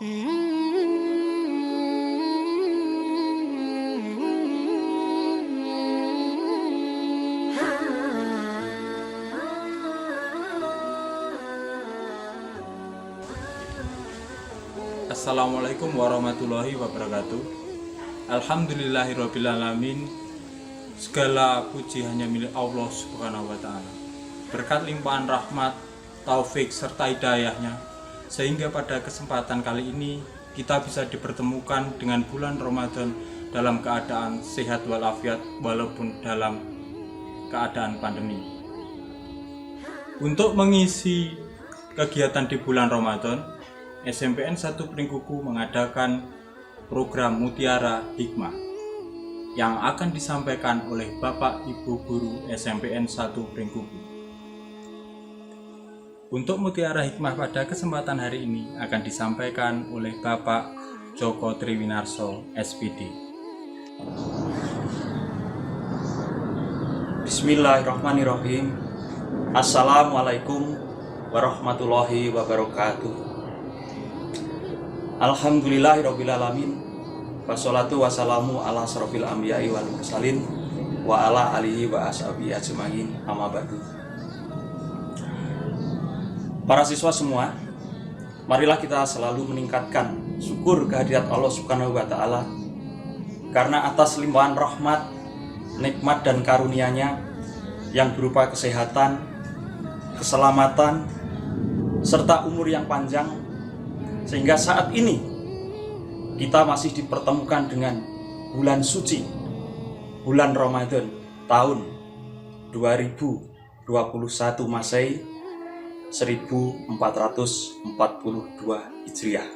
Assalamualaikum warahmatullahi wabarakatuh. Alhamdulillahirrabbilalamin. Segala puji hanya milik Allah subhanahu wa ta'ala. Berkat limpahan rahmat, taufik serta hidayahnya, sehingga pada kesempatan kali ini kita bisa dipertemukan dengan bulan Ramadan dalam keadaan sehat walafiat walaupun dalam keadaan pandemi. Untuk mengisi kegiatan di bulan Ramadan, SMPN 1 Pringkuku mengadakan program Mutiara Hikmah yang akan disampaikan oleh Bapak Ibu Guru SMPN 1 Pringkuku. Untuk Mutiara Hikmah pada kesempatan hari ini akan disampaikan oleh Bapak Joko Triwinarso, SPD. Bismillahirrahmanirrahim. Assalamualaikum warahmatullahi wabarakatuh. Alhamdulillahirrabbilalamin. Wassalatu wassalamu ala asrofil anbiya'i wal mursalin wa ala alihi wa ashabihi ajma'in, amma ba'du. Para siswa semua, marilah kita selalu meningkatkan syukur kehadirat Allah Subhanahu wa ta'ala, karena atas limpahan rahmat, nikmat dan karunia-Nya yang berupa kesehatan, keselamatan, serta umur yang panjang, sehingga saat ini kita masih dipertemukan dengan bulan suci, bulan Ramadan tahun 2021 Masehi 1442 Hijriah,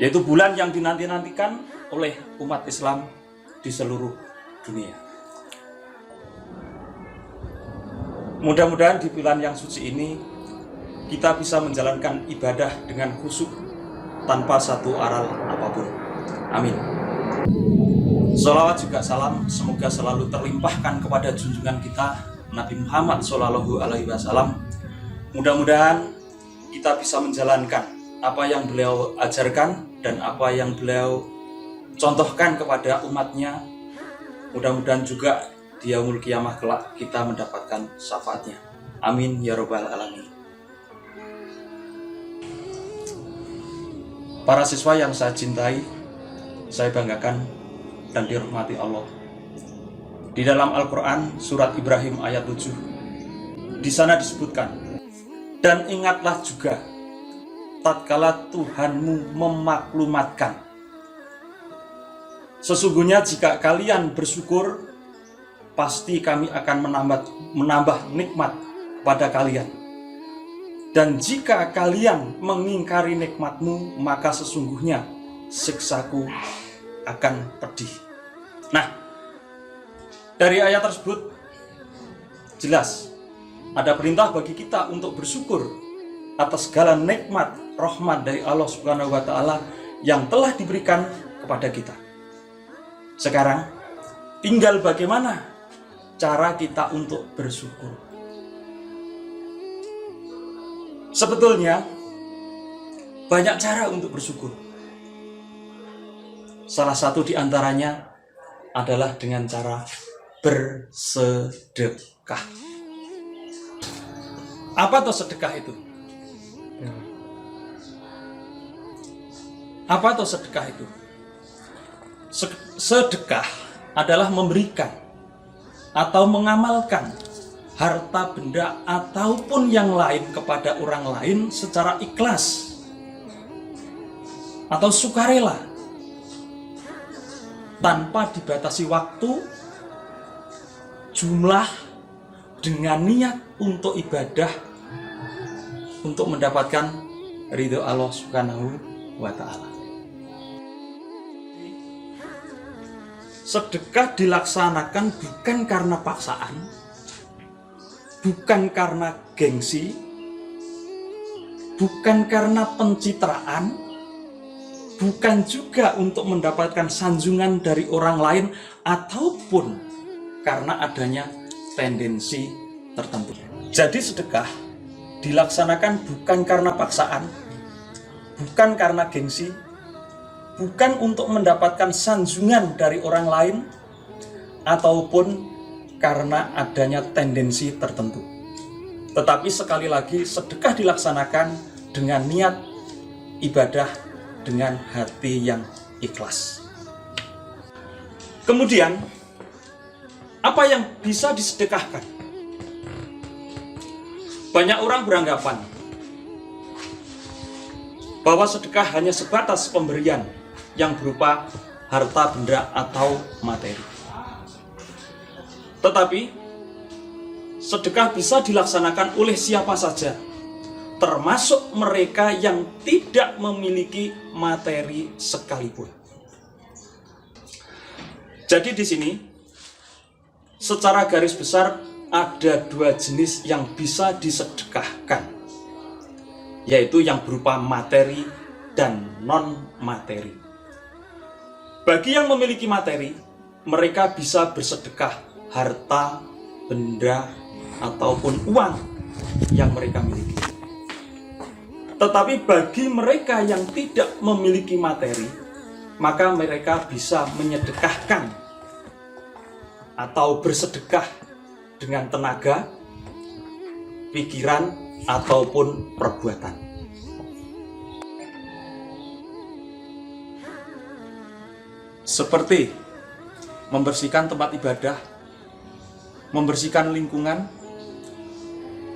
yaitu bulan yang dinanti-nantikan oleh umat Islam di seluruh dunia. Mudah-mudahan di bulan yang suci ini kita bisa menjalankan ibadah dengan khusyuk tanpa satu aral apapun. Amin. Sholawat juga salam semoga selalu terlimpahkan kepada junjungan kita Nabi Muhammad SAW. Mudah-mudahan kita bisa menjalankan apa yang beliau ajarkan dan apa yang beliau contohkan kepada umatnya. Mudah-mudahan juga di yaumul qiyamah kelak kita mendapatkan syafaatnya. Amin ya rabbal alamin. Para siswa yang saya cintai, saya banggakan dan dirahmati Allah. Di dalam Al-Quran surat Ibrahim ayat 7, di sana disebutkan, dan ingatlah juga tatkala Tuhanmu memaklumatkan, sesungguhnya jika kalian bersyukur, pasti kami akan menambah nikmat pada kalian. Dan jika kalian mengingkari nikmatmu, maka sesungguhnya siksaku akan pedih. Nah, dari ayat tersebut jelas ada perintah bagi kita untuk bersyukur atas segala nikmat rahmat dari Allah Subhanahu wa ta'ala yang telah diberikan kepada kita. Sekarang tinggal bagaimana cara kita untuk bersyukur. Sebetulnya banyak cara untuk bersyukur. Salah satu di antaranya adalah dengan cara bersedekah. Apa tuh sedekah itu? Apa tuh sedekah itu? Sedekah adalah memberikan atau mengamalkan harta benda ataupun yang lain kepada orang lain secara ikhlas atau sukarela, tanpa dibatasi waktu, jumlah, dengan niat untuk ibadah, untuk mendapatkan ridho Allah Subhanahu wa ta'ala. Sedekah dilaksanakan bukan karena paksaan, bukan karena gengsi, bukan karena pencitraan, bukan juga untuk mendapatkan sanjungan dari orang lain, ataupun karena adanya tendensi tertentu. Jadi sedekah dilaksanakan bukan karena paksaan, bukan karena gengsi, bukan untuk mendapatkan sanjungan dari orang lain, ataupun karena adanya tendensi tertentu. Tetapi sekali lagi, sedekah dilaksanakan dengan niat ibadah, dengan hati yang ikhlas. Kemudian, apa yang bisa disedekahkan? Banyak orang beranggapan bahwa sedekah hanya sebatas pemberian yang berupa harta benda atau materi. Tetapi sedekah bisa dilaksanakan oleh siapa saja, termasuk mereka yang tidak memiliki materi sekalipun. Jadi di sini secara garis besar ada dua jenis yang bisa disedekahkan, yaitu yang berupa materi dan non-materi. Bagi yang memiliki materi, mereka bisa bersedekah harta, benda, ataupun uang yang mereka miliki. Tetapi bagi mereka yang tidak memiliki materi, maka mereka bisa menyedekahkan atau bersedekah dengan tenaga, pikiran, ataupun perbuatan. Seperti membersihkan tempat ibadah, membersihkan lingkungan,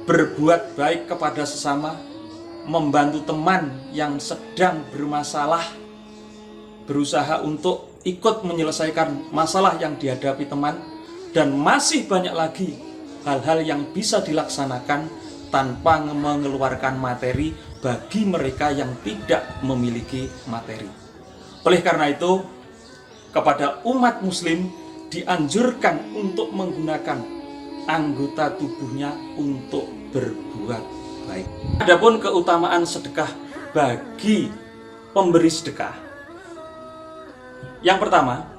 berbuat baik kepada sesama, membantu teman yang sedang bermasalah, berusaha untuk ikut menyelesaikan masalah yang dihadapi teman, dan masih banyak lagi hal-hal yang bisa dilaksanakan tanpa mengeluarkan materi bagi mereka yang tidak memiliki materi. Oleh karena itu, kepada umat muslim dianjurkan untuk menggunakan anggota tubuhnya untuk berbuat baik. Adapun keutamaan sedekah bagi pemberi sedekah, yang pertama,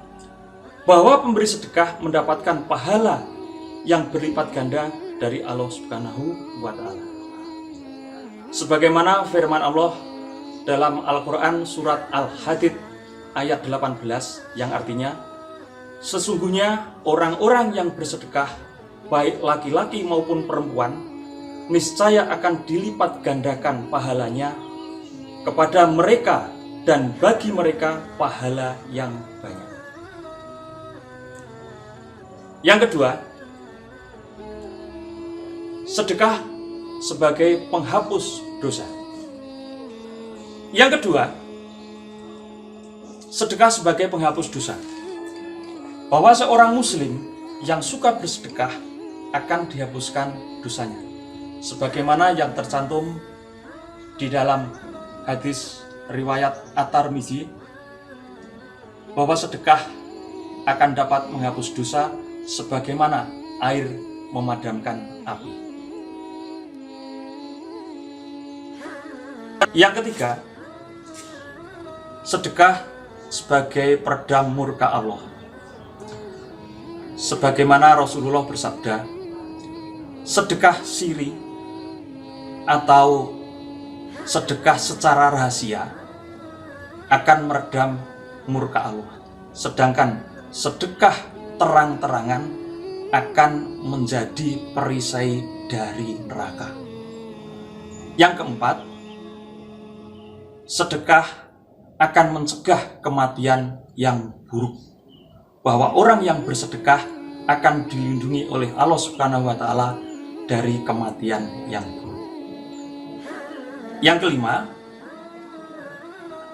bahwa pemberi sedekah mendapatkan pahala yang berlipat ganda dari Allah Subhanahu wa Ta'ala. Sebagaimana firman Allah dalam Al-Quran surat Al-Hadid ayat 18 yang artinya, sesungguhnya orang-orang yang bersedekah, baik laki-laki maupun perempuan, niscaya akan dilipat gandakan pahalanya kepada mereka dan bagi mereka pahala yang banyak. Yang kedua, sedekah sebagai penghapus dosa. Yang kedua, sedekah sebagai penghapus dosa. Bahwa seorang muslim yang suka bersedekah akan dihapuskan dosanya. Sebagaimana yang tercantum di dalam hadis riwayat At-Tirmidzi, bahwa sedekah akan dapat menghapus dosa sebagaimana air memadamkan api. Yang ketiga, sedekah sebagai peredam murka Allah. Sebagaimana Rasulullah bersabda, sedekah siri atau sedekah secara rahasia akan meredam murka Allah. Sedangkan sedekah terang-terangan akan menjadi perisai dari neraka. Yang keempat, sedekah akan mencegah kematian yang buruk. Bahwa orang yang bersedekah akan dilindungi oleh Allah Subhanahu wa Ta'ala dari kematian yang buruk. Yang kelima,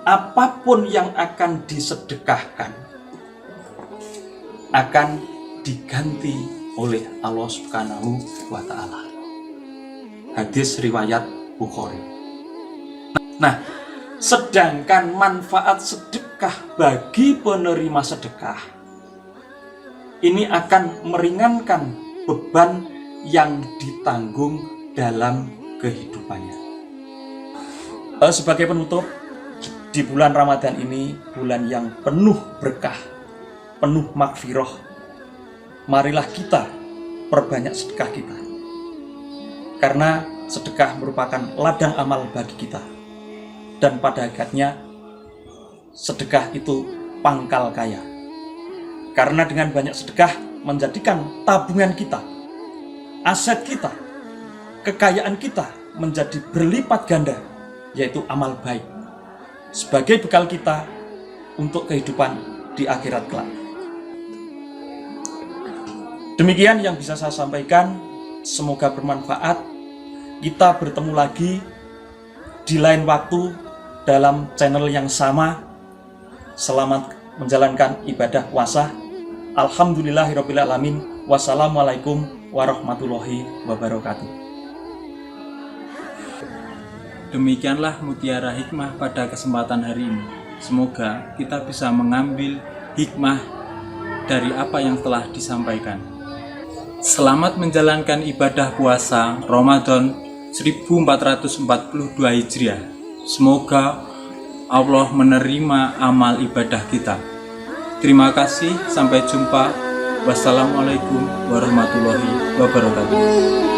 apapun yang akan disedekahkan akan diganti oleh Allah Subhanahu wa Ta'ala. Hadis riwayat Bukhari. Nah, sedangkan manfaat sedekah bagi penerima sedekah ini akan meringankan beban yang ditanggung dalam kehidupannya. Sebagai penutup, di bulan Ramadan ini, bulan yang penuh berkah, penuh magfirah, marilah kita perbanyak sedekah kita. Karena sedekah merupakan ladang amal bagi kita. dan pada hakikatnya sedekah itu pangkal kaya. Karena dengan banyak sedekah menjadikan tabungan kita, aset kita, kekayaan kita menjadi berlipat ganda, yaitu amal baik, sebagai bekal kita untuk kehidupan di akhirat kelak. Demikian yang bisa saya sampaikan, semoga bermanfaat. Kita bertemu lagi di lain waktu dalam channel yang sama. Selamat menjalankan ibadah puasa. Alhamdulillahirrabbilalamin. Wassalamualaikum warahmatullahi wabarakatuh. Demikianlah mutiara hikmah pada kesempatan hari ini. Semoga kita bisa mengambil hikmah dari apa yang telah disampaikan. Selamat menjalankan ibadah puasa Ramadan 1442 Hijriah. Semoga Allah menerima amal ibadah kita. Terima kasih, sampai jumpa. Wassalamualaikum warahmatullahi wabarakatuh.